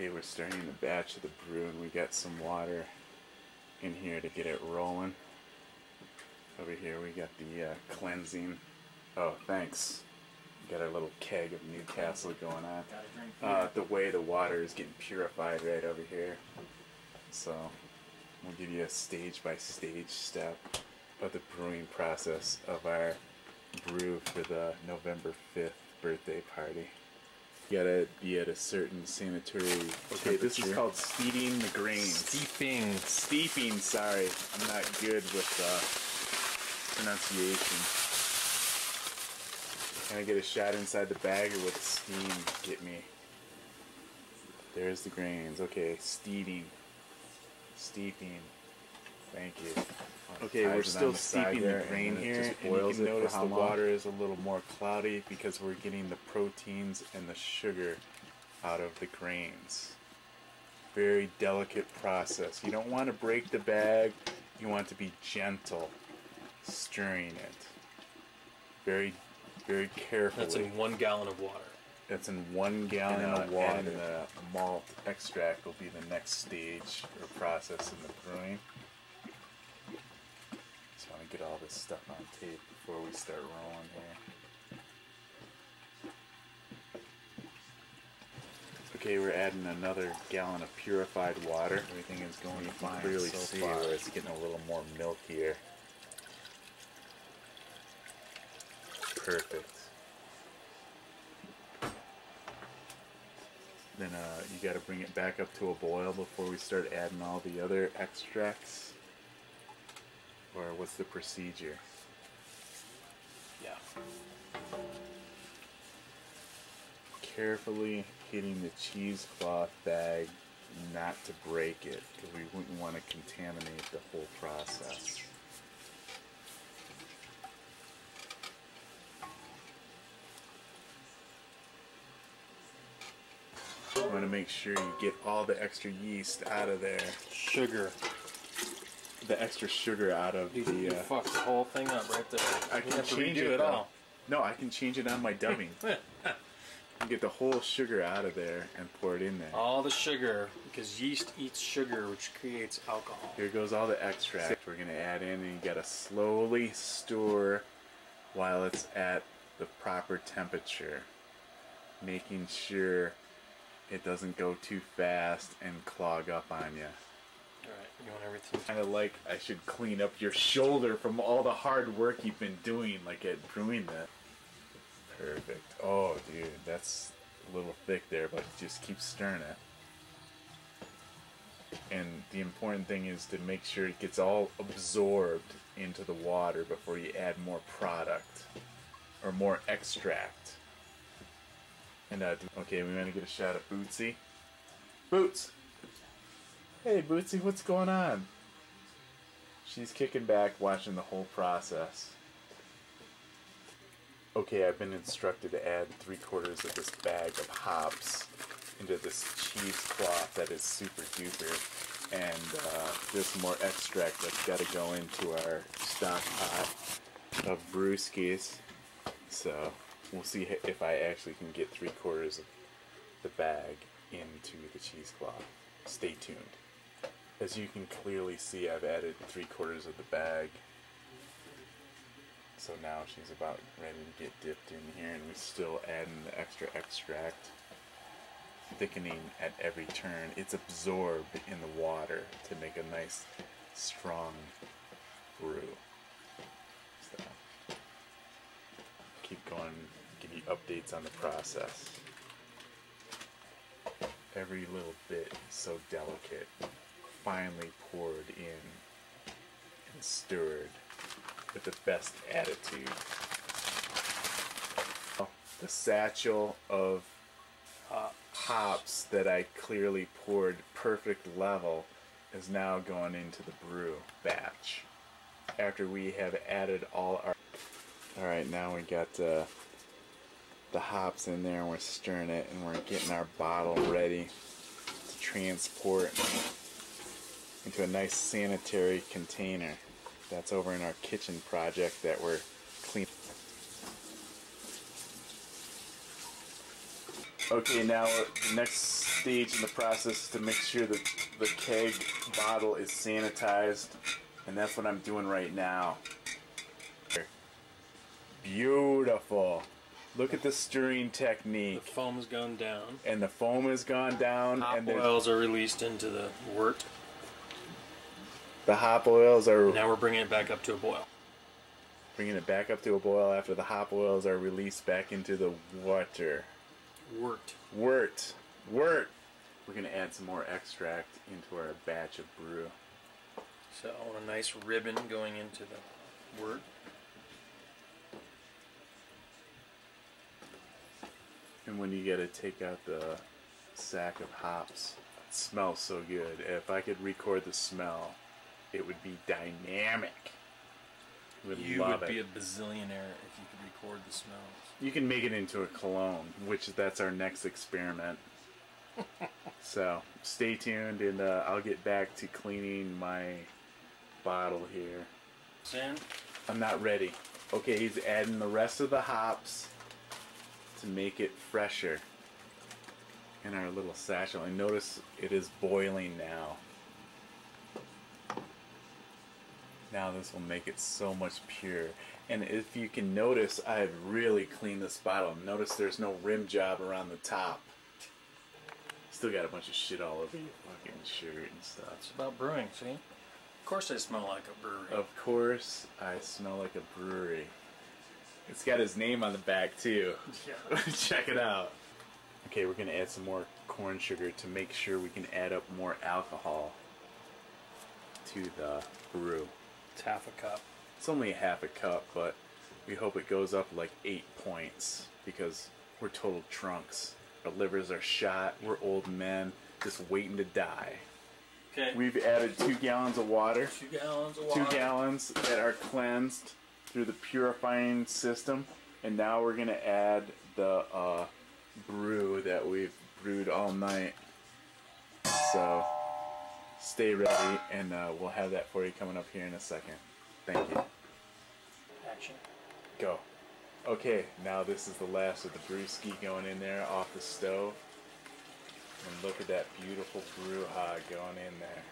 Okay, we're starting the batch of the brew and we got some water in here to get it rolling. Over here we got the cleansing. Oh, thanks. We got our little keg of Newcastle going on. The way the water is getting purified right over here. So we'll give you a stage by stage step of the brewing process of our brew for the November 5th birthday party. You gotta be at a certain sanitary. Okay, this is called steeping the grains. Steeping, sorry. I'm not good with pronunciation. Can I get a shot inside the bag, or will the steam get me? There's the grains. Okay, steeping. Thank you. Okay, we're still steeping the grain here, and you can notice the water is a little more cloudy because we're getting the proteins and the sugar out of the grains. Very delicate process. You don't want to break the bag. You want to be gentle, stirring it. Very, very carefully. That's in 1 gallon of water. That's in 1 gallon of water. And the malt extract will be the next stage or process in the brewing. Just want to get all this stuff on tape before we start rolling here. Okay, we're adding another gallon of purified water. Everything is going fine. Clearly see where it's getting a little more milkier. Perfect. Then you got to bring it back up to a boil before we start adding all the other extracts. Or what's the procedure? Yeah. Carefully hitting the cheesecloth bag not to break it, because we wouldn't want to contaminate the whole process. You want to make sure you get all the extra yeast out of there. Sugar. The extra sugar out of you fucked the whole thing up right there. I can change it all. No, I can change it on my dumbing. You get the whole sugar out of there and pour it in there. All the sugar, because yeast eats sugar, which creates alcohol. Here goes all the extract we're going to add in, and you got to slowly stir while it's at the proper temperature, making sure it doesn't go too fast and clog up on you. Alright, you want everything. Kind of like I should clean up your shoulder from all the hard work you've been doing, like at brewing that. Perfect. Oh, dude, that's a little thick there, but just keep stirring it. And the important thing is to make sure it gets all absorbed into the water before you add more product or more extract. And okay, we want to get a shot of Bootsy. Boots! Hey, Bootsy, what's going on? She's kicking back, watching the whole process. Okay, I've been instructed to add 3/4 of this bag of hops into this cheesecloth that is super duper. And there's more extract that's got to go into our stock pot of brewskis. So we'll see if I actually can get 3/4 of the bag into the cheesecloth. Stay tuned. As you can clearly see, I've added 3/4 of the bag. So now she's about ready to get dipped in here, and we're still adding the extra extract, thickening at every turn. It's absorbed in the water to make a nice, strong brew. So keep going, give you updates on the process. Every little bit is so delicate, finely poured in and stirred with the best attitude. The satchel of hops that I clearly poured perfect level is now going into the brew batch. After we have added all our... Alright, now we got the hops in there, and we're stirring it, and we're getting our bottle ready to transport into a nice sanitary container. That's over in our kitchen project that we're cleaning. Okay, now the next stage in the process is to make sure that the keg bottle is sanitized, and that's what I'm doing right now. Beautiful. Look at the stirring technique. The foam's gone down. And the foam has gone down. Hop and oils are released into the wort. The hop oils are... Now we're bringing it back up to a boil. Bringing it back up to a boil after the hop oils are released back into the water. Wort. Wort. We're going to add some more extract into our batch of brew. So I want a nice ribbon going into the wort. And when you get to take out the sack of hops, it smells so good. If I could record the smell, it would be dynamic. You would be a bazillionaire if you could record the smells. You can make it into a cologne, that's our next experiment. So stay tuned, and I'll get back to cleaning my bottle here. Sam? I'm not ready. Okay, he's adding the rest of the hops to make it fresher in our little satchel. And notice it is boiling now. Now this will make it so much pure. And if you can notice, I have really cleaned this bottle. Notice there's no rim job around the top. Still got a bunch of shit all over your fucking shirt and stuff. It's about brewing, see? Of course I smell like a brewery. Of course I smell like a brewery. It's got his name on the back too. Yeah. Check it out. Okay, we're gonna add some more corn sugar to make sure we can add up more alcohol to the brew. It's half a cup. It's only a half a cup, but we hope it goes up like 8 points because we're total trunks. Our livers are shot. We're old men just waiting to die. Okay. We've added 2 gallons of water. 2 gallons of water. 2 gallons that are cleansed through the purifying system, and now we're gonna add the brew that we've brewed all night. So stay ready, and we'll have that for you coming up here in a second. Thank you. Action. Go. Okay, now this is the last of the brewski going in there off the stove. And look at that beautiful brew hog going in there.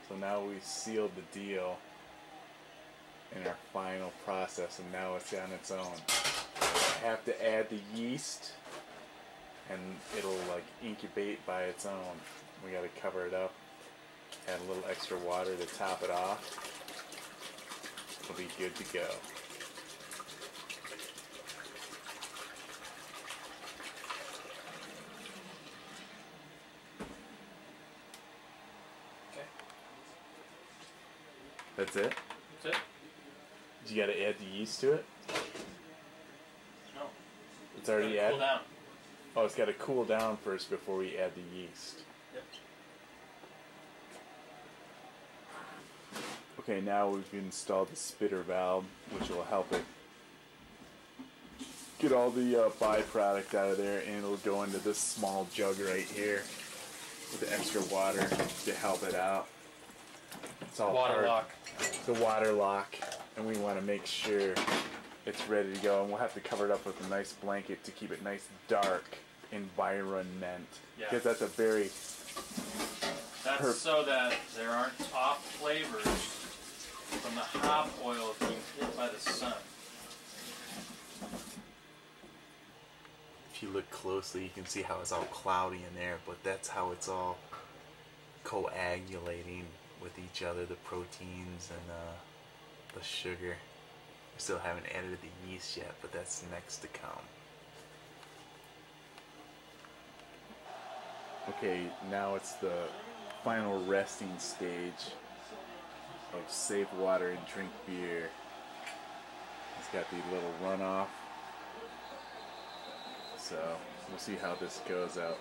So now we've sealed the deal in our final process, and now it's on its own. I have to add the yeast, and it'll like incubate by its own. We got to cover it up, add a little extra water to top it off. It'll be good to go. Okay. That's it? That's it? You got to add the yeast to it? No. It's already added? Cool down. Oh, it's got to cool down first before we add the yeast. Yep. Okay, now we've installed the spitter valve, which will help it get all the byproduct out of there, and it'll go into this small jug right here with the extra water to help it out. It's all Water lock. The water lock, and we want to make sure it's ready to go, and we'll have to cover it up with a nice blanket to keep it nice dark environment. Yeah. Because that's a very That's so that there aren't off flavors from the hop oil being hit by the sun. If you look closely, you can see how it's all cloudy in there, but that's how it's all coagulating with each other, the proteins and the sugar. We still haven't added the yeast yet, but that's next to come. Okay, now it's the final resting stage of save water and drink beer. It's got the little runoff. So we'll see how this goes out.